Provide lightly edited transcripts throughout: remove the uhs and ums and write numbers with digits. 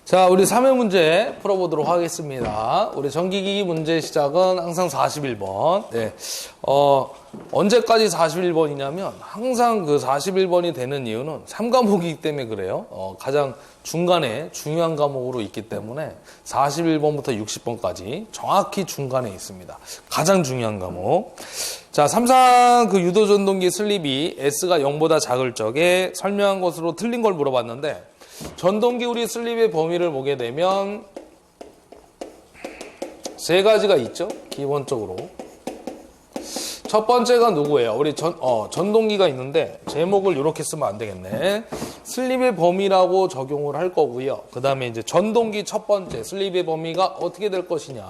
자, 우리 3회 문제 풀어보도록 하겠습니다. 우리 전기기기 문제 시작은 항상 41번. 네. 언제까지 41번이냐면, 항상 그 41번이 되는 이유는 3과목이기 때문에 그래요. 가장 중간에 중요한 과목으로 있기 때문에 41번부터 60번까지 정확히 중간에 있습니다. 가장 중요한 과목. 자, 삼상 그 유도전동기 슬립이 S가 0보다 작을 적에 설명한 것으로 틀린 걸 물어봤는데, 전동기 우리 슬립의 범위를 보게 되면 세 가지가 있죠. 기본적으로 첫 번째가 누구예요? 우리 전동기가 있는데 제목을 이렇게 쓰면 안 되겠네. 슬립의 범위라고 적용을 할 거고요. 그 다음에 이제 전동기 첫 번째 슬립의 범위가 어떻게 될 것이냐,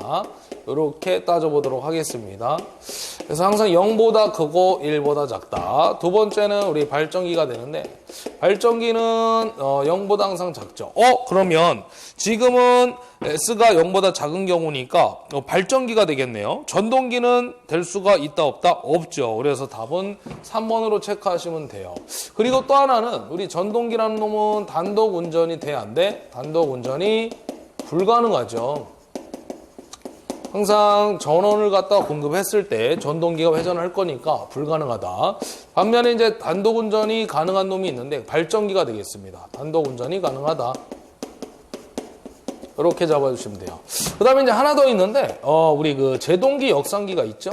이렇게 따져보도록 하겠습니다. 그래서 항상 0보다 크고 1보다 작다. 두 번째는 우리 발전기가 되는데, 발전기는 0보다 항상 작죠. 그러면 지금은 S가 0보다 작은 경우니까 발전기가 되겠네요. 전동기는 될 수가 있다 없다? 없죠. 그래서 답은 3번으로 체크하시면 돼요. 그리고 또 하나는 우리 전동기라는 놈은 단독 운전이 돼, 안 돼? 단독 운전이 불가능하죠. 항상 전원을 갖다 공급했을 때 전동기가 회전할 거니까 불가능하다. 반면에 이제 단독 운전이 가능한 놈이 있는데 발전기가 되겠습니다. 단독 운전이 가능하다. 이렇게 잡아주시면 돼요. 그 다음에 이제 하나 더 있는데, 우리 그 제동기 역상기가 있죠?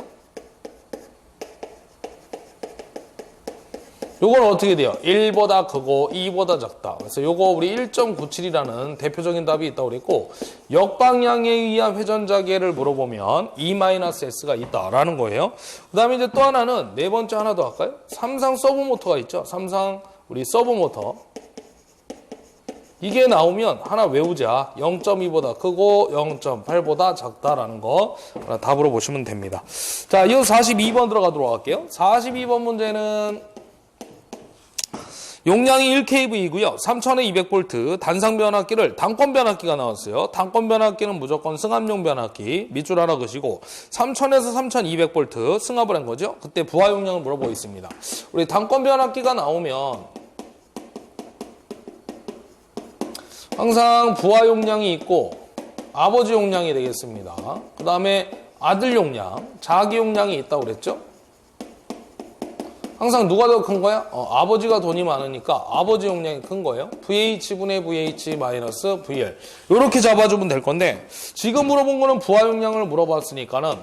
요건 어떻게 돼요? 1보다 크고 2보다 작다. 그래서 요거 우리 1.97이라는 대표적인 답이 있다고 그랬고, 역방향에 의한 회전자계를 물어보면 E-S가 있다라는 거예요. 그 다음에 이제 또 하나는 네 번째 하나 더 할까요? 삼상 서브모터가 있죠? 삼상 우리 서브모터. 이게 나오면 하나 외우자. 0.2보다 크고 0.8보다 작다라는 거 답으로 보시면 됩니다. 자, 이어서 42번 들어가도록 할게요. 42번 문제는 용량이 1kV이고요. 3200V 단상 변압기를 단권 변압기가 나왔어요. 단권 변압기는 무조건 승합용 변압기. 밑줄 하나 그시고 3000에서 3200V 승합을 한 거죠. 그때 부하 용량을 물어보고 있습니다. 우리 단권 변압기가 나오면 항상 부하 용량이 있고 아버지 용량이 되겠습니다. 그 다음에 아들 용량, 자기 용량이 있다고 그랬죠. 항상 누가 더 큰 거야? 아버지가 돈이 많으니까 아버지 용량이 큰 거예요. VH분의 VH 마이너스 VL. 이렇게 잡아주면 될 건데, 지금 물어본 거는 부하 용량을 물어봤으니까는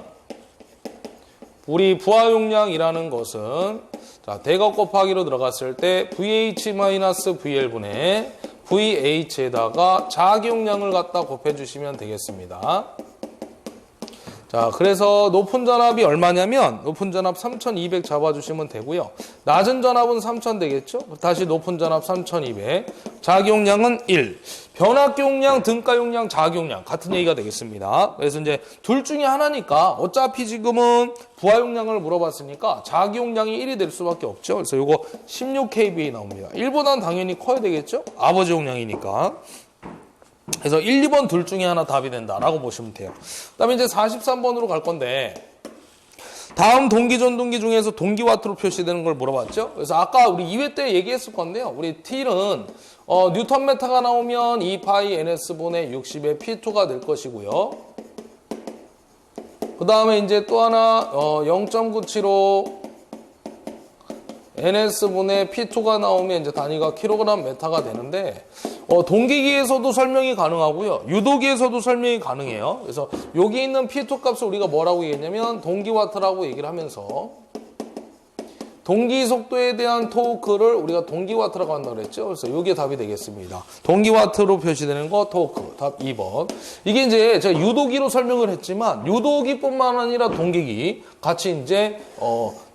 우리 부하 용량이라는 것은 자, 대각 곱하기로 들어갔을 때 VH 마이너스 VL분의 VH에다가 자기 용량을 갖다 곱해주시면 되겠습니다. 자, 그래서 높은 전압이 얼마냐면 높은 전압 3200 잡아주시면 되고요. 낮은 전압은 3000 되겠죠? 다시 높은 전압 3200. 자기 용량은 1. 변압기 용량, 등가 용량, 자기 용량 같은 얘기가 되겠습니다. 그래서 이제 둘 중에 하나니까 어차피 지금은 부하 용량을 물어봤으니까 자기 용량이 1이 될 수밖에 없죠. 그래서 이거 16kVA 나옵니다. 1보다는 당연히 커야 되겠죠? 아버지 용량이니까. 그래서 1, 2번 둘 중에 하나 답이 된다라고 보시면 돼요. 그 다음에 이제 43번으로 갈 건데, 다음 동기 전동기 중에서 동기와트로 표시되는 걸 물어봤죠. 그래서 아까 우리 2회 때 얘기했을 건데요. 우리 T는 뉴턴메타가 나오면 2파이 NS분의 60의 P2가 될 것이고요. 그 다음에 이제 또 하나 0.97로 NS분의 P2가 나오면 이제 단위가 킬로그램 메타가 되는데, 동기기에서도 설명이 가능하고요. 유도기에서도 설명이 가능해요. 그래서 여기 있는 P2 값을 우리가 뭐라고 얘기했냐면 동기와트라고 얘기를 하면서, 동기 속도에 대한 토크를 우리가 동기와트라고 한다고 그랬죠. 그래서 이게 답이 되겠습니다. 동기와트로 표시되는 거 토크. 답 2번. 이게 이제 제가 유도기로 설명을 했지만 유도기뿐만 아니라 동기기 같이 이제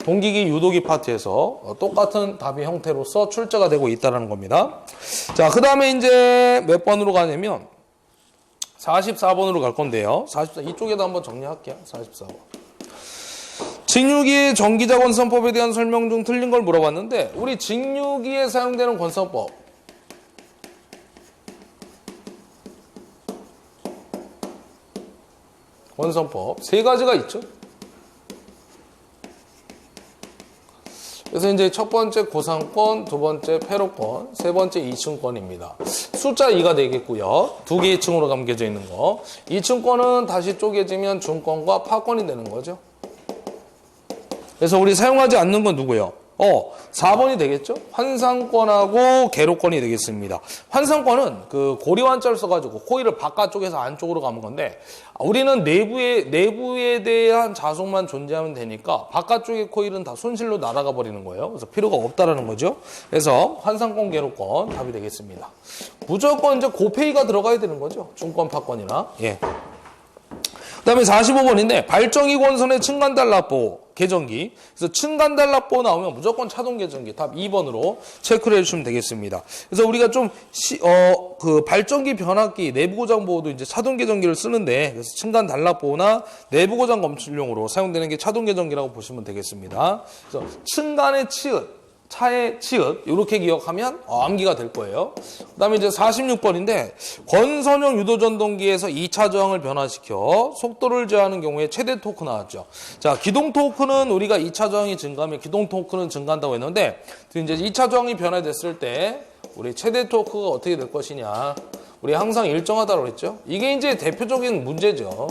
동기기 유도기 파트에서 똑같은 답의 형태로서 출제가 되고 있다는 겁니다. 자, 그 다음에 이제 몇 번으로 가냐면 44번으로 갈 건데요. 44, 이쪽에다 한번 정리할게요. 44번. 직류기의 전기자 권선법에 대한 설명 중 틀린 걸 물어봤는데, 우리 직류기에 사용되는 권선법. 권선법 세 가지가 있죠. 그래서 이제 첫 번째 고상권, 두 번째 패로권, 세 번째 2층권입니다. 숫자 2가 되겠고요. 두 개 2층으로 감겨져 있는 거. 2층권은 다시 쪼개지면 중권과 파권이 되는 거죠. 그래서 우리 사용하지 않는 건 누구예요? 4번이 되겠죠? 환상권하고 계로권이 되겠습니다. 환상권은 그 고리환자를 써가지고 코일을 바깥쪽에서 안쪽으로 가는 건데, 우리는 내부에 대한 자속만 존재하면 되니까 바깥쪽의 코일은 다 손실로 날아가 버리는 거예요. 그래서 필요가 없다라는 거죠. 그래서 환상권, 계로권 답이 되겠습니다. 무조건 이제 고페이가 들어가야 되는 거죠. 중권, 파권이나. 예. 그 다음에 45번인데, 발정이 권선의 층간단락보 계정기. 그래서 층간단락보 나오면 무조건 차동 계정기. 답 2번으로 체크를 해주시면 되겠습니다. 그래서 우리가 좀, 그 발정기 변압기 내부 고장 보호도 이제 차동 계정기를 쓰는데, 그래서 층간단락보나 내부 고장 검출용으로 사용되는 게 차동 계정기라고 보시면 되겠습니다. 그래서 층간의 치읓, 차의 치읓 이렇게 기억하면 암기가 될 거예요. 그 다음에 이제 46번인데 권선형 유도전동기에서 2차 저항을 변화시켜 속도를 제어하는 경우에 최대 토크 나왔죠. 자, 기동 토크는 우리가 2차 저항이 증가하면 기동 토크는 증가한다고 했는데 이제 2차 저항이 변화됐을 때 우리 최대 토크가 어떻게 될 것이냐. 우리 항상 일정하다고 그랬죠. 이게 이제 대표적인 문제죠.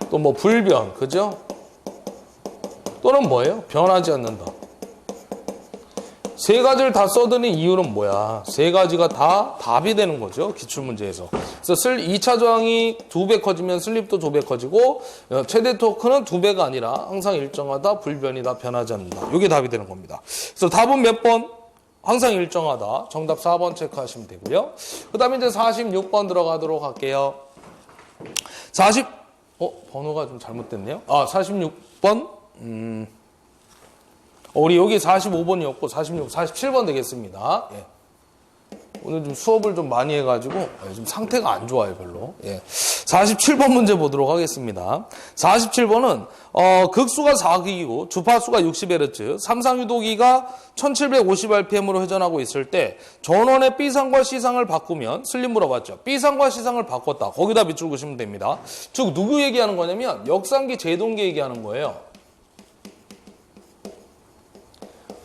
또 뭐 불변, 그죠? 또는 뭐예요? 변하지 않는다. 세 가지를 다 써드는 이유는 뭐야? 세 가지가 다 답이 되는 거죠. 기출문제에서. 그래서 2차 저항이 2배 커지면 슬립도 2배 커지고 최대 토크는 2배가 아니라 항상 일정하다, 불변이다, 변하지 않는다. 이게 답이 되는 겁니다. 그래서 답은 몇 번? 항상 일정하다. 정답 4번 체크하시면 되고요. 그 다음에 이제 46번 들어가도록 할게요. 번호가 좀 잘못됐네요. 46번? 우리 여기 45번이었고 47번 되겠습니다. 예. 오늘 좀 수업을 좀 많이 해가지고 좀 상태가 안 좋아요, 별로. 예. 47번 문제 보도록 하겠습니다. 47번은 극수가 4극이고 주파수가 60Hz, 삼상유도기가 1750rpm으로 회전하고 있을 때 전원의 B상과 C상을 바꾸면 슬립 물어봤죠. B상과 C상을 바꿨다. 거기다 밑줄 그시면 됩니다. 즉 누구 얘기하는 거냐면 역상기 제동기 얘기하는 거예요.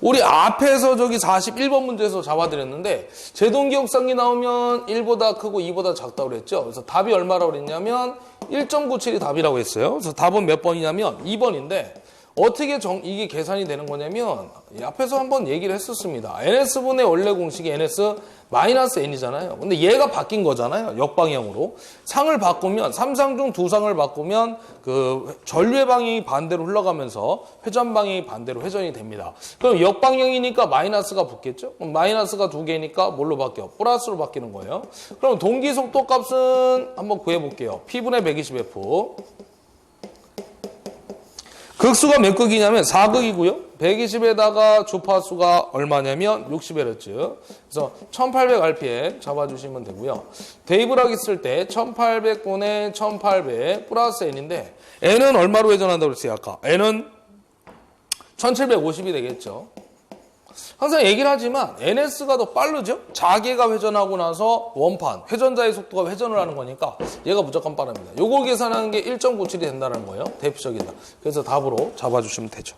우리 앞에서 저기 41번 문제에서 잡아드렸는데 제동기 역상기 나오면 1보다 크고 2보다 작다고 그랬죠. 그래서 답이 얼마라고 그랬냐면 1.97이 답이라고 했어요. 그래서 답은 몇 번이냐면 2번인데 어떻게 이게 계산이 되는 거냐면 앞에서 한번 얘기를 했었습니다. NS분의 원래 공식이 NS-N이잖아요. 근데 얘가 바뀐 거잖아요. 역방향으로. 상을 바꾸면 3상 중 2상을 바꾸면 그 전류의 방향이 반대로 흘러가면서 회전 방향이 반대로 회전이 됩니다. 그럼 역방향이니까 마이너스가 붙겠죠? 그럼 마이너스가 2개니까 뭘로 바뀌어? 플러스로 바뀌는 거예요. 그럼 동기 속도 값은 한번 구해볼게요. P분의 120F. 극수가 몇 극이냐면 4극이고요. 120에다가 주파수가 얼마냐면 60Hz. 그래서 1800rpm 잡아주시면 되고요. 대입을 하겠을 때 1800분의 1800 플러스 N인데 N은 얼마로 회전한다고 그랬어요, 아까? N은 1750이 되겠죠. 항상 얘기를 하지만 NS가 더 빠르죠? 자개가 회전하고 나서 원판, 회전자의 속도가 회전을 하는 거니까 얘가 무조건 빠릅니다. 요걸 계산하는 게 1.97이 된다는 거예요. 대표적이다. 그래서 답으로 잡아주시면 되죠.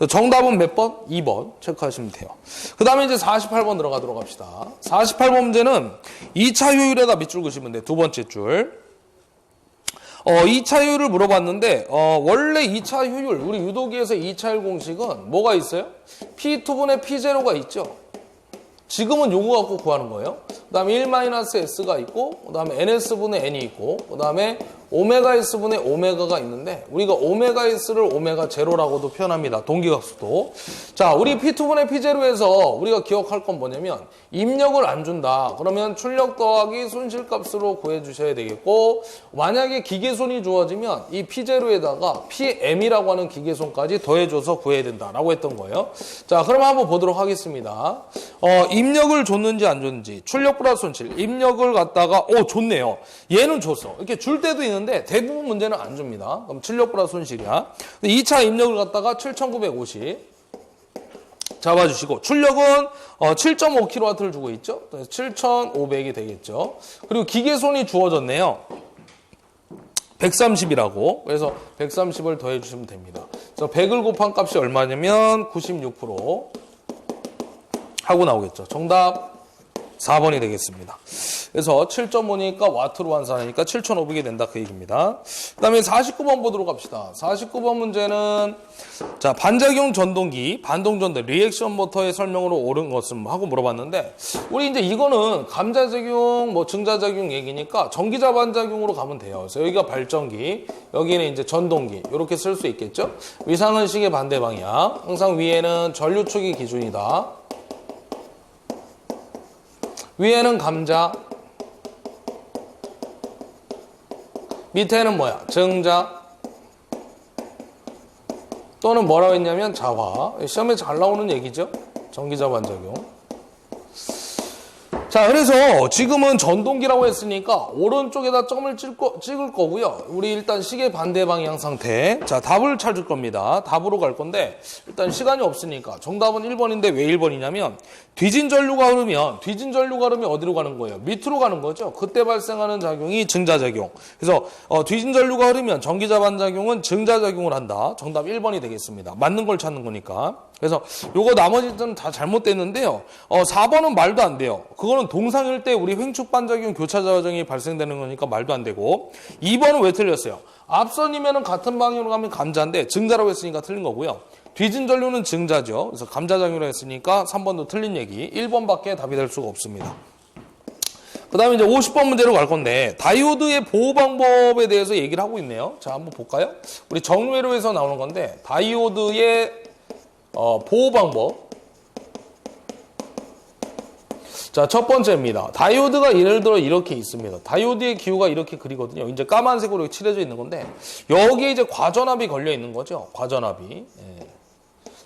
정답은 몇 번? 2번 체크하시면 돼요. 그 다음에 이제 48번 들어가도록 합시다. 48번 문제는 2차 효율에다 밑줄 그시면 돼요. 두 번째 줄. 2차 효율을 물어봤는데 원래 2차 효율, 우리 유도기에서 2차 효율 공식은 뭐가 있어요? P2분의 P0가 있죠. 지금은 요거 갖고 구하는 거예요. 그 다음에 1-S가 있고, 그 다음에 NS분의 N이 있고, 그 다음에 오메가 S분의 오메가가 있는데, 우리가 오메가 S를 오메가 제로라고도 표현합니다. 동기각수도. 자, 우리 P2분의 P0에서 우리가 기억할 건 뭐냐면, 입력을 안 준다. 그러면 출력 더하기 손실값으로 구해주셔야 되겠고, 만약에 기계손이 주어지면 이 P0에다가 PM이라고 하는 기계손까지 더해줘서 구해야 된다라고 했던 거예요. 자, 그럼 한번 보도록 하겠습니다. 입력을 줬는지 안 줬는지, 출력 플러스 손실, 입력을 갖다가 줬네요. 얘는 줬어. 이렇게 줄 때도 있는데 대부분 문제는 안 줍니다. 그럼 출력 플러스 손실이야. 2차 입력을 갖다가 7950 잡아주시고, 출력은 7.5kW를 주고 있죠. 7500이 되겠죠. 그리고 기계손이 주어졌네요. 130이라고. 그래서 130을 더해주시면 됩니다. 그래서 100을 곱한 값이 얼마냐면 96% 하고 나오겠죠. 정답 4번이 되겠습니다. 그래서 7.5니까 와트로 환산하니까 7,500이 된다 그 얘기입니다. 그 다음에 49번 보도록 합시다. 49번 문제는 자 반작용 전동기, 반동전등, 리액션 모터의 설명으로 옳은 것은 하고 물어봤는데 우리 이제 이거는 감자작용, 뭐 증자작용 얘기니까 전기자 반작용으로 가면 돼요. 그래서 여기가 발전기, 여기는 이제 전동기 이렇게 쓸 수 있겠죠. 위상은 시계 반대 방향, 항상 위에는 전류축이 기준이다. 위에는 감자, 밑에는 뭐야? 증자 또는 뭐라고 했냐면 자화. 시험에 잘 나오는 얘기죠. 전기자 반작용. 자, 그래서 지금은 전동기라고 했으니까 오른쪽에다 점을 찍을 거고요. 우리 일단 시계 반대 방향 상태. 자, 답을 찾을 겁니다. 답으로 갈 건데 일단 시간이 없으니까 정답은 1번인데 왜 1번이냐면 뒤진 전류가 흐르면 어디로 가는 거예요? 밑으로 가는 거죠. 그때 발생하는 작용이 증자작용. 그래서 뒤진 전류가 흐르면 전기자 반작용은 증자작용을 한다. 정답 1번이 되겠습니다. 맞는 걸 찾는 거니까. 그래서 요거 나머지는 다 잘못됐는데요. 4번은 말도 안 돼요. 그거는 동상일 때 우리 횡축 반작용 교차 과정이 발생되는 거니까 말도 안 되고 2번은 왜 틀렸어요? 앞선이면은 같은 방향으로 가면 감자인데 증자라고 했으니까 틀린 거고요. 뒤진 전류는 증자죠. 그래서 감자작용이라고 했으니까 3번도 틀린 얘기. 1번밖에 답이 될 수가 없습니다. 그 다음에 이제 50번 문제로 갈 건데 다이오드의 보호 방법에 대해서 얘기를 하고 있네요. 자, 한번 볼까요? 우리 정외로에서 나오는 건데 다이오드의 보호 방법. 자, 첫 번째입니다. 다이오드가 예를 들어 이렇게 있습니다. 다이오드의 기호가 이렇게 그리거든요. 이제 까만색으로 칠해져 있는 건데 여기에 이제 과전압이 걸려 있는 거죠. 과전압이. 예.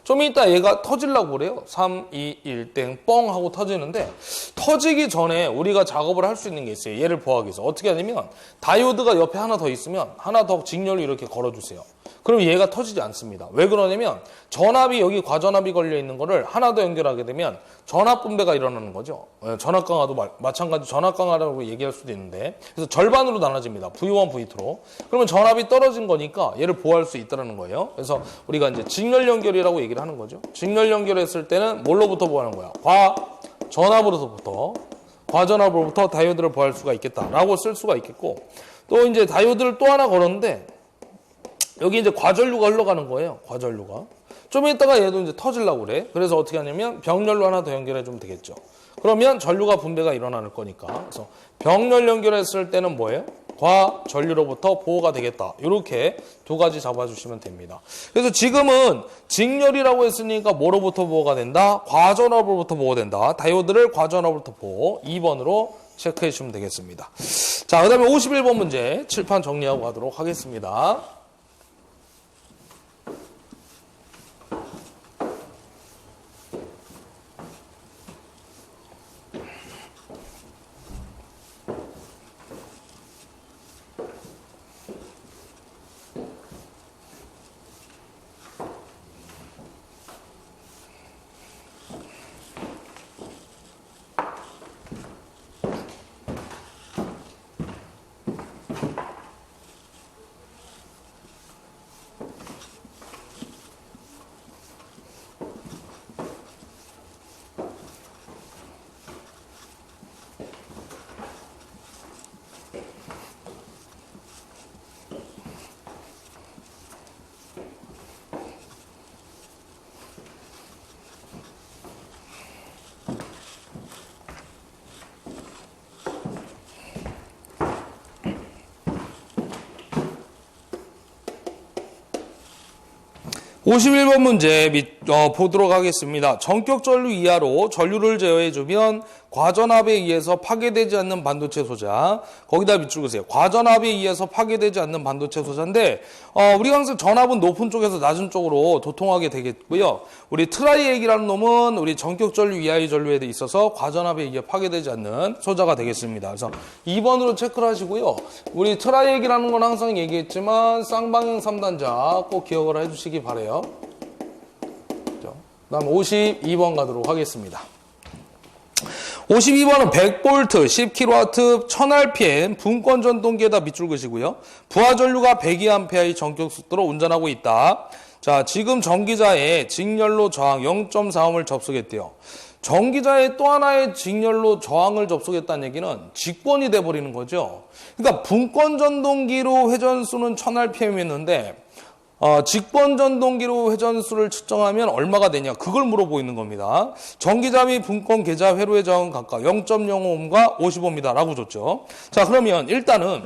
좀 이따 얘가 터지려고 그래요. 3, 2, 1, 땡, 뻥 하고 터지는데 터지기 전에 우리가 작업을 할 수 있는 게 있어요. 얘를 보호하기 위해서. 어떻게 하냐면 다이오드가 옆에 하나 더 있으면 하나 더 직렬로 이렇게 걸어주세요. 그럼 얘가 터지지 않습니다. 왜 그러냐면 전압이 여기 과전압이 걸려 있는 거를 하나 더 연결하게 되면 전압 분배가 일어나는 거죠. 전압 강화도 마찬가지 전압 강화라고 얘기할 수도 있는데 그래서 절반으로 나눠집니다. V1, V2로. 그러면 전압이 떨어진 거니까 얘를 보호할 수 있다는 거예요. 그래서 우리가 이제 직렬 연결이라고 얘기를 하는 거죠. 직렬 연결했을 때는 뭘로부터 보호하는 거야? 과전압으로부터 다이오드를 보호할 수가 있겠다라고 쓸 수가 있겠고 또 이제 다이오드를 또 하나 걸었는데 여기 이제 과전류가 흘러가는 거예요. 과전류가. 좀 이따가 얘도 이제 터지려고 그래. 그래서 어떻게 하냐면 병렬로 하나 더 연결해 주면 되겠죠. 그러면 전류가 분배가 일어날 거니까. 그래서 병렬 연결했을 때는 뭐예요? 과전류로부터 보호가 되겠다. 이렇게 두 가지 잡아주시면 됩니다. 그래서 지금은 직렬이라고 했으니까 뭐로부터 보호가 된다? 과전압으로부터 보호된다. 다이오드를 과전압으로부터 보호. 2번으로 체크해 주시면 되겠습니다. 자, 그 다음에 51번 문제 칠판 정리하고 가도록 하겠습니다. (51번) 문제 보도록 하겠습니다. 전격 전류 이하로 전류를 제어해주면 과전압에 의해서 파괴되지 않는 반도체 소자. 거기다 밑줄 그으세요. 과전압에 의해서 파괴되지 않는 반도체 소자인데 우리가 항상 전압은 높은 쪽에서 낮은 쪽으로 도통하게 되겠고요. 우리 트라이액이라는 놈은 우리 전격 전류 이하의 전류에 있어서 과전압에 의해 파괴되지 않는 소자가 되겠습니다. 그래서 2번으로 체크를 하시고요. 우리 트라이액이라는 건 항상 얘기했지만 쌍방향 3단자 꼭 기억을 해주시기 바라요. 그 다음 52번 가도록 하겠습니다. 52번은 100V, 10kW, 1000rpm 분권 전동기에다 밑줄 그시고요. 부하 전류가 102A의 전격 속도로 운전하고 있다. 자, 지금 전기자의 직렬로 저항 0.4ohm을 접속했대요. 전기자의 또 하나의 직렬로 저항을 접속했다는 얘기는 직권이 돼버리는 거죠. 그러니까 분권 전동기로 회전수는 1000rpm이었는데 직권 전동기로 회전수를 측정하면 얼마가 되냐, 그걸 물어보고 있는 겁니다. 전기자 및 분권 계좌 회로의 저항은 각각 0.05ohm과 50ohm이다 라고 줬죠. 자, 그러면 일단은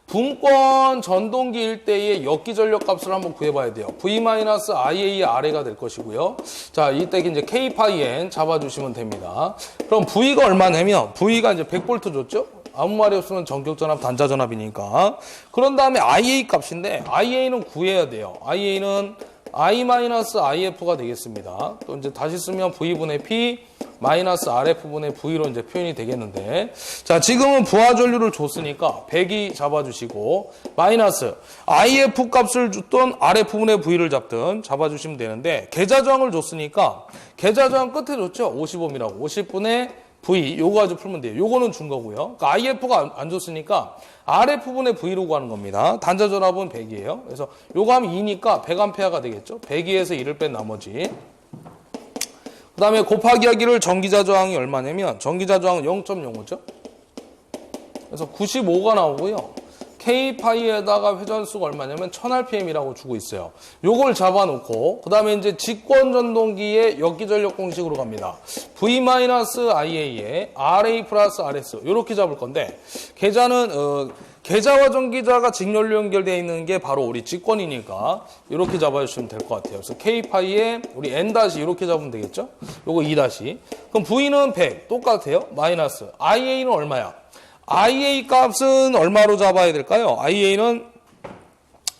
분권 전동기 일대의 역기 전력 값을 한번 구해봐야 돼요. V-IA의 아래가 될 것이고요. 자, 이때 이제 K-파이-N 잡아주시면 됩니다. 그럼 V가 얼마냐면, V가 이제 100V 줬죠? 아무 말이 없으면 전격전압, 단자전압이니까. 그런 다음에 IA 값인데, IA는 구해야 돼요. IA는 I-IF가 되겠습니다. 또 이제 다시 쓰면 V분의 P, 마이너스 RF분의 V로 이제 표현이 되겠는데, 자, 지금은 부하 전류를 줬으니까 100이 잡아주시고, 마이너스 IF 값을 줬던 RF분의 V를 잡든 잡아주시면 되는데, 계좌 저항을 줬으니까, 계좌 저항 끝에 줬죠? 50ohm이라고. 50분의 V, 요거 가지고 풀면 돼요. 요거는 준 거고요. 그러니까 IF가 안 줬으니까, RF분의 V로 구하는 겁니다. 단자 전압은 100이에요. 그래서 요거 하면 2니까 100A가 되겠죠? 102에서 2를 뺀 나머지. 그 다음에 곱하기 하기를 전기자 저항이 얼마냐면, 전기자 저항은 0.05죠? 그래서 95가 나오고요. K-파이에다가 회전수가 얼마냐면 1000rpm이라고 주고 있어요. 요걸 잡아놓고, 그 다음에 이제 직권 전동기의 역기 전력 공식으로 갑니다. V-IA에 RA 플러스 RS, 요렇게 잡을 건데, 계좌와 전기자가 직렬로 연결되어 있는 게 바로 우리 직권이니까 이렇게 잡아주시면 될 것 같아요. 그래서 K-파이에 우리 N- 이렇게 잡으면 되겠죠? 요거 2-. 그럼 V는 100 똑같아요. 마이너스 IA는 얼마야? IA 값은 얼마로 잡아야 될까요? IA는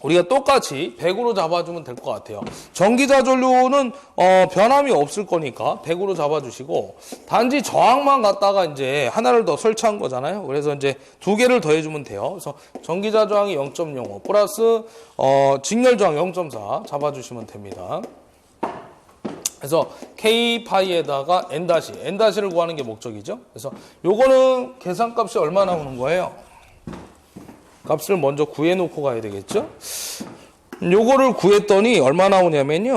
우리가 똑같이 100으로 잡아주면 될 것 같아요. 전기자 전류는 변함이 없을 거니까 100으로 잡아주시고, 단지 저항만 갖다가 이제 하나를 더 설치한 거잖아요. 그래서 이제 두 개를 더해주면 돼요. 그래서 전기자 저항이 0.05 플러스 직렬 저항 0.4 잡아주시면 됩니다. 그래서 K-파이에다가 N-를 구하는 게 목적이죠. 그래서 요거는 계산값이 얼마 나오는 거예요? 값을 먼저 구해놓고 가야 되겠죠? 요거를 구했더니 얼마 나오냐면요.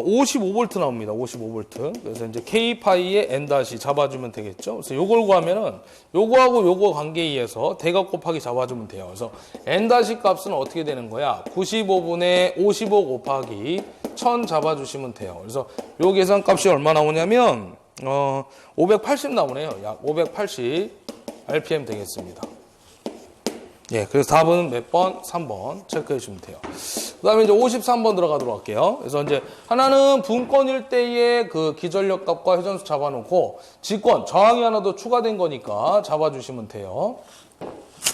55V 나옵니다. 55V. 그래서 이제 K-파이에 N- 잡아주면 되겠죠? 그래서 요걸 구하면은 요거하고 요거 관계에 의해서 대각 곱하기 잡아주면 돼요. 그래서 N- 값은 어떻게 되는 거야? 95분의 55 곱하기 1000 잡아주시면 돼요. 그래서 요 계산값이 얼마 나오냐면 580 나오네요. 약 580 rpm 되겠습니다. 예, 그래서 답은 몇 번? 3번 체크해 주시면 돼요. 그 다음에 이제 53번 들어가도록 할게요. 그래서 이제 하나는 분권 일대의 그 기전력 값과 회전수 잡아놓고, 직권, 저항이 하나 더 추가된 거니까 잡아주시면 돼요.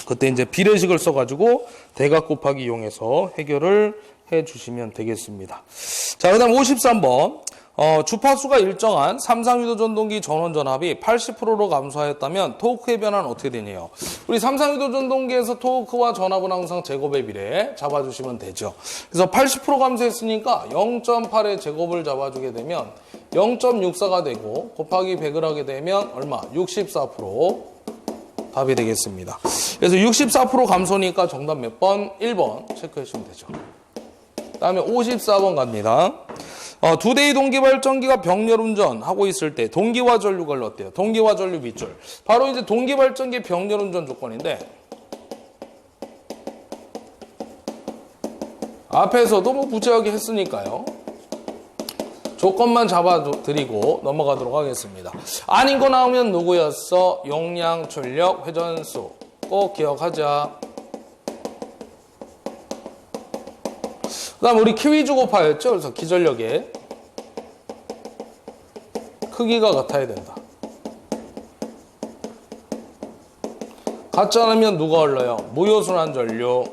그때 이제 비례식을 써가지고 대각 곱하기 이용해서 해결을 해 주시면 되겠습니다. 자, 그 다음 53번. 주파수가 일정한 삼상유도 전동기 전원 전압이 80%로 감소하였다면 토크의 변화는 어떻게 되냐요? 우리 삼상유도 전동기에서 토크와 전압은 항상 제곱의 비례 잡아주시면 되죠. 그래서 80% 감소했으니까 0.8의 제곱을 잡아주게 되면 0.64가 되고, 곱하기 100을 하게 되면 얼마? 64% 답이 되겠습니다. 그래서 64% 감소니까 정답 몇 번? 1번 체크해 주시면 되죠. 그 다음에 54번 갑니다. 두 대의 동기발전기가 병렬운전하고 있을 때 동기화 전류가 어때요? 동기화 전류 밑줄. 바로 이제 동기발전기 병렬운전 조건인데, 앞에서도 뭐 부재하게 했으니까요. 조건만 잡아드리고 넘어가도록 하겠습니다. 아닌 거 나오면 누구였어? 용량, 출력, 회전수. 꼭 기억하자. 그 다음 우리 키위주 곱하였죠? 그래서 기전력의 크기가 같아야 된다. 같지 않으면 누가 흘러요? 무효순환 전류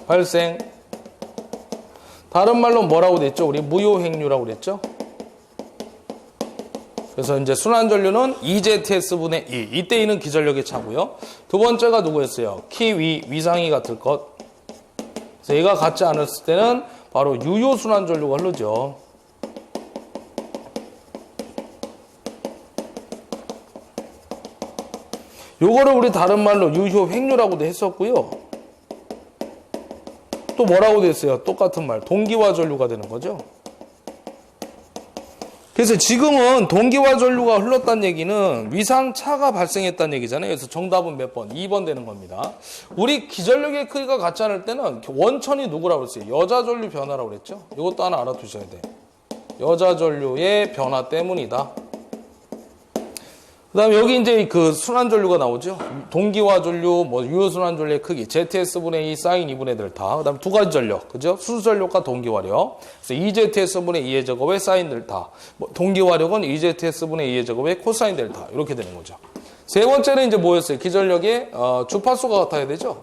발생. 다른 말로 뭐라고 됐죠? 우리 무효행류라고 그랬죠? 그래서 이제 순환전류는 EZS분의 2. 이때 E는 기전력의 차고요. 두 번째가 누구였어요? 키위, 위상이 같을 것. 그래서 얘가 같지 않았을 때는 바로 유효순환전류가 흐르죠. 요거를 우리 다른 말로 유효 획류라고도 했었고요. 또 뭐라고 됐어요? 똑같은 말. 동기화 전류가 되는 거죠. 그래서 지금은 동기화 전류가 흘렀다는 얘기는 위상차가 발생했다는 얘기잖아요. 그래서 정답은 몇 번? 2번 되는 겁니다. 우리 기전력의 크기가 같지 않을 때는 원천이 누구라고 그랬어요? 여자 전류 변화라고 그랬죠. 이것도 하나 알아두셔야 돼요. 여자 전류의 변화 때문이다. 그 다음에 여기 이제 그 순환 전류가 나오죠. 동기화 전류, 뭐 유효 순환 전류의 크기, ZS분의 2 사인 2분의 델타. 그 다음에 두 가지 전력, 그죠? 수소 전력과 동기화력. 그래서 EZS분의 2의 제곱의 사인 델타. 뭐 동기화력은 EZS분의 2의 제곱의 코사인 델타. 이렇게 되는 거죠. 세 번째는 이제 뭐였어요? 기전력의 주파수가 같아야 되죠.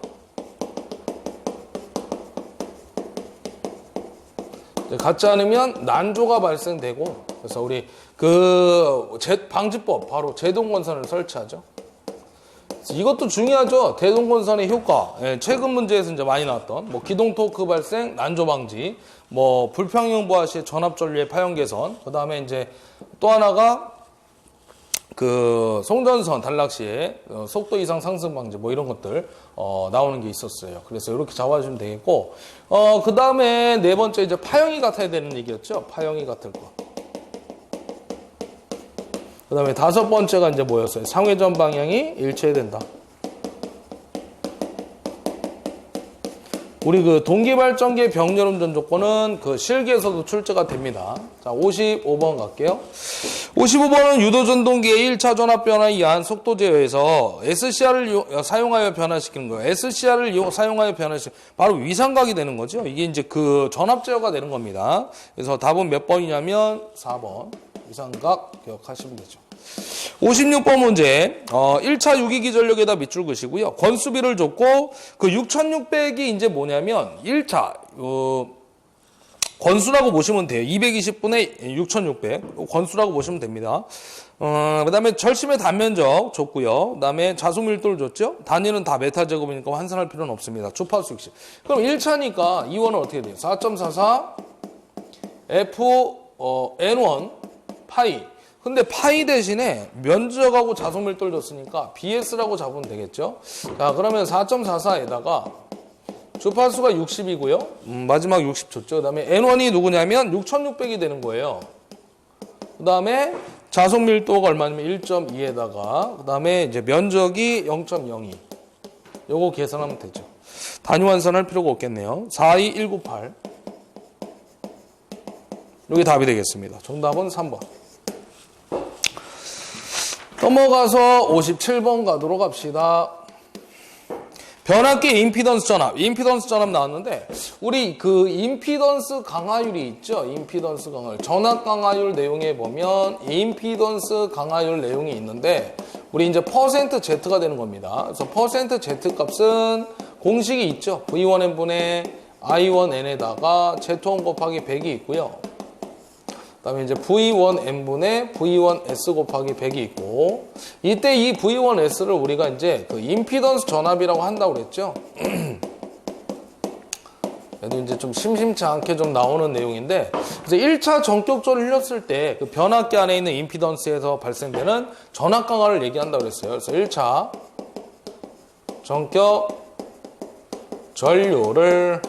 같지 않으면 난조가 발생되고, 그래서 우리 방지법, 바로 제동건선을 설치하죠. 이것도 중요하죠. 대동건선의 효과. 예, 최근 문제에서 이제 많이 나왔던, 뭐, 기동 토크 발생, 난조 방지, 뭐, 불평형 부하 시 전압전류의 파형 개선, 그 다음에 이제 또 하나가, 송전선 단락 시에 속도 이상 상승 방지, 뭐 이런 것들, 나오는 게 있었어요. 그래서 이렇게 잡아주시면 되겠고, 그 다음에 네 번째 이제 파형이 같아야 되는 얘기였죠. 파형이 같을 거. 그 다음에 다섯 번째가 이제 뭐였어요? 상회전 방향이 일체된다. 우리 동기발전기의 병렬음전 조건은 실기에서도 출제가 됩니다. 자, 55번 갈게요. 55번은 유도전동기의 1차 전압 변화에 의한 속도 제어에서 SCR을 사용하여 변화시키는 거예요. SCR을 사용하여 변화시키는, 바로 위상각이 되는 거죠. 이게 이제 전압 제어가 되는 겁니다. 그래서 답은 몇 번이냐면 4번. 위상각 기억하시면 되죠. 56번 문제, 1차 유기기 전력에다 밑줄 그시고요. 권수비를 줬고, 6600이 이제 뭐냐면, 1차, 권수라고 보시면 돼요. 220분의 6600. 권수라고 보시면 됩니다. 그 다음에 절심의 단면적 줬고요. 그 다음에 자수 밀도를 줬죠. 단위는 다 메타 제곱이니까 환산할 필요는 없습니다. 주파수 60. 그럼 1차니까 2원은 어떻게 돼요? 4.44 F N1 파이. 근데 파이 대신에 면적하고 자수 밀도를 줬으니까 BS라고 잡으면 되겠죠. 자, 그러면 4.44에다가 주파수가 60이고요. 마지막 60 줬죠. 그 다음에 N1이 누구냐면 6600이 되는 거예요. 그 다음에 자속 밀도가 얼마냐면 1.2에다가 그 다음에 이제 면적이 0.02. 요거 계산하면 되죠. 단위 환산할 필요가 없겠네요. 42198. 여기 답이 되겠습니다. 정답은 3번. 넘어가서 57번 가도록 합시다. 변압기 임피던스 전압 나왔는데, 우리 임피던스 강화율이 있죠? 임피던스 강화율. 전압 강화율 내용에 보면 임피던스 강화율 내용이 있는데, 우리 이제 퍼센트 Z가 되는 겁니다. 그래서 퍼센트 Z 값은 공식이 있죠? V1N분의 I1N에다가 Z1 곱하기 100이 있고요. 그 다음에 이제 V1N분의 V1S 곱하기 100이 있고, 이때 이 V1S를 우리가 이제 임피던스 전압이라고 한다고 그랬죠. 그래도 이제 좀 심심치 않게 좀 나오는 내용인데, 그래서 1차 전격전을 흘렸을 때 변압기 안에 있는 임피던스에서 발생되는 전압 강화를 얘기한다고 그랬어요. 그래서 1차 전격 전류를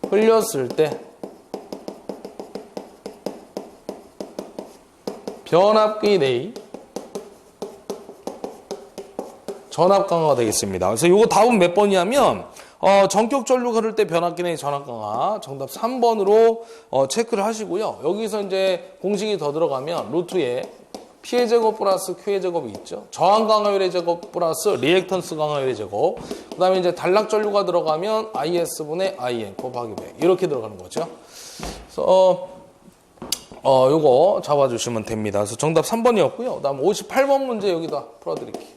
흘렸을 때 변압기 내의 전압 강화가 되겠습니다. 그래서 이거 답은 몇 번이냐면 전격 전류가 흐를 때 변압기 내의 전압 강화 정답 3번으로 체크를 하시고요. 여기서 이제 공식이 더 들어가면 루트에 P의 제곱 플러스 Q의 제곱이 있죠. 저항 강화율의 제곱 플러스 리액턴스 강화율의 제곱. 그 다음에 이제 단락 전류가 들어가면 IS분의 IN 곱하기 100 이렇게 들어가는 거죠. 그래서 요거 잡아주시면 됩니다. 그래서 정답 3번이었고요. 그 다음 58번 문제 여기다 풀어드릴게요.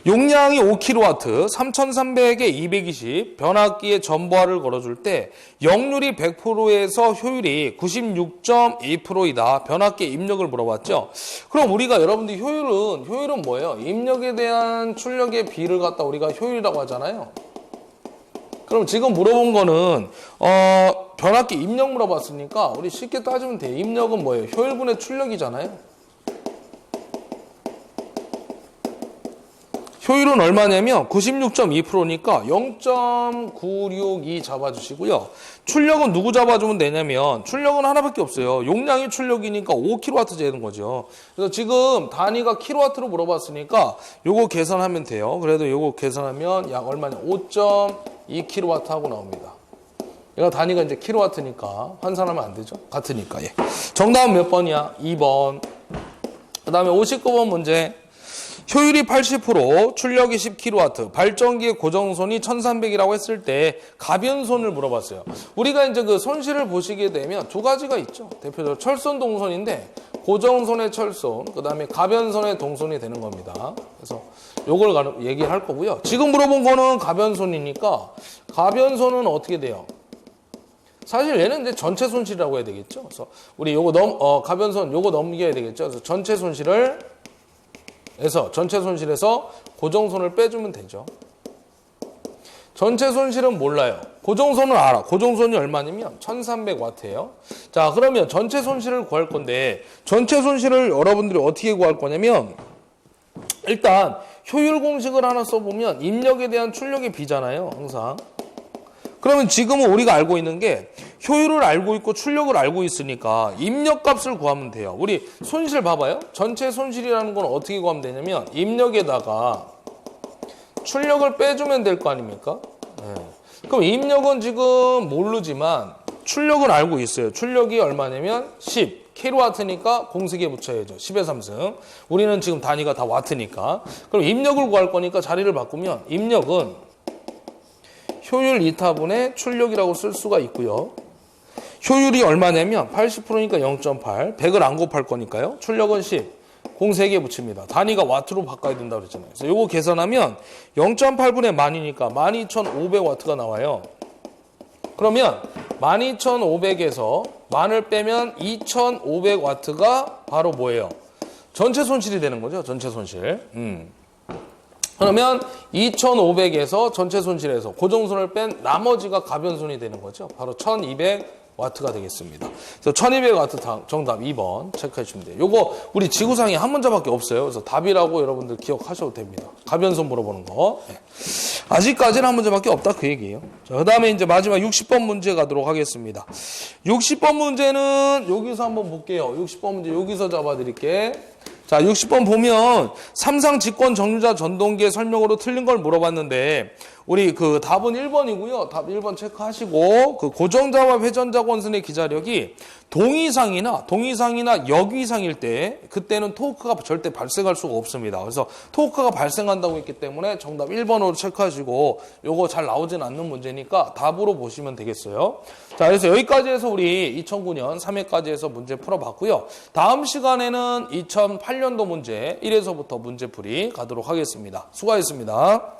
용량이 5kW, 3300에 220, 변압기에 전보화를 걸어줄 때 역률이 100%에서 효율이 96.2%이다. 변압기에 입력을 물어봤죠. 그럼 우리가 여러분들 효율은 뭐예요? 입력에 대한 출력의 비를 갖다 우리가 효율이라고 하잖아요. 그럼 지금 물어본 거는 변압기 입력 물어봤으니까 우리 쉽게 따지면 돼요. 입력은 뭐예요? 효율분의 출력이잖아요. 효율은 얼마냐면 96.2%니까 0.962 잡아주시고요. 출력은 누구 잡아주면 되냐면 출력은 하나밖에 없어요. 용량이 출력이니까 5kW 되는 거죠. 그래서 지금 단위가 킬로와트로 물어봤으니까 요거 계산하면 돼요. 그래도 요거 계산하면 약 얼마냐? 5.2kW 하고 나옵니다. 얘가 단위가 이제 킬로와트니까 환산하면 안 되죠. 같으니까. 예. 정답은 몇 번이야? 2번. 그 다음에 59번 문제. 효율이 80%, 출력이 10kW, 발전기의 고정손이 1300이라고 했을 때 가변손을 물어봤어요. 우리가 이제 그 손실을 보시게 되면 두 가지가 있죠. 대표적으로 철손, 동손인데 고정손의 철손, 그 다음에 가변손의 동손이 되는 겁니다. 그래서 요걸 얘기할 거고요. 지금 물어본 거는 가변손이니까 가변손은 어떻게 돼요? 사실 얘는 이제 전체 손실이라고 해야 되겠죠. 그래서 우리 요거 가변손 요거 넘겨야 되겠죠. 그래서 전체 손실에서 고정손을 빼주면 되죠. 전체 손실은 몰라요. 고정손은 알아. 고정손이 얼마냐면 1300W예요. 자, 그러면 전체 손실을 구할 건데 전체 손실을 여러분들이 어떻게 구할 거냐면 일단 효율 공식을 하나 써보면 입력에 대한 출력의 비잖아요. 항상. 그러면 지금은 우리가 알고 있는 게 효율을 알고 있고 출력을 알고 있으니까 입력값을 구하면 돼요. 우리 손실 봐봐요. 전체 손실이라는 건 어떻게 구하면 되냐면 입력에다가 출력을 빼주면 될 거 아닙니까? 네. 그럼 입력은 지금 모르지만 출력은 알고 있어요. 출력이 얼마냐면 10. 킬로와트니까 공식에 붙여야죠. 10의 3승. 우리는 지금 단위가 다 와트니까. 그럼 입력을 구할 거니까 자리를 바꾸면 입력은 효율 2타분의 출력이라고 쓸 수가 있고요. 효율이 얼마냐면 80%니까 0.8, 100을 안 곱할 거니까요. 출력은 10, 공 3개 붙입니다. 단위가 와트로 바꿔야 된다고 그랬잖아요. 그래서 요거 계산하면 0.8분의 만이니까 12,500W가 나와요. 그러면 12,500에서 만을 빼면 2,500W가 바로 뭐예요? 전체 손실이 되는 거죠. 전체 손실. 그러면 2,500에서 전체 손실에서 고정손을 뺀 나머지가 가변손이 되는 거죠. 바로 1,200W가 되겠습니다. 그래서 1,200W 정답 2번 체크해 주시면 돼요. 요거 우리 지구상에 한 문제밖에 없어요. 그래서 답이라고 여러분들 기억하셔도 됩니다. 가변손 물어보는 거. 네. 아직까지는 한 문제밖에 없다 그 얘기예요. 자, 그다음에 이제 마지막 60번 문제 가도록 하겠습니다. 60번 문제는 여기서 한번 볼게요. 60번 문제 여기서 잡아 드릴게. 자, 60번 보면 삼상 직권 정류자 전동기의 설명으로 틀린 걸 물어봤는데 우리 그 답은 1번이고요. 답 1번 체크하시고 그 고정자와 회전자 권선의 기자력이 동이상이나 역이상일 때 그때는 토크가 절대 발생할 수가 없습니다. 그래서 토크가 발생한다고 했기 때문에 정답 1번으로 체크하시고 요거 잘 나오진 않는 문제니까 답으로 보시면 되겠어요. 자, 그래서 여기까지 해서 우리 2009년 3회까지 해서 문제 풀어봤고요. 다음 시간에는 2008년도 문제 1에서부터 문제풀이 가도록 하겠습니다. 수고하셨습니다.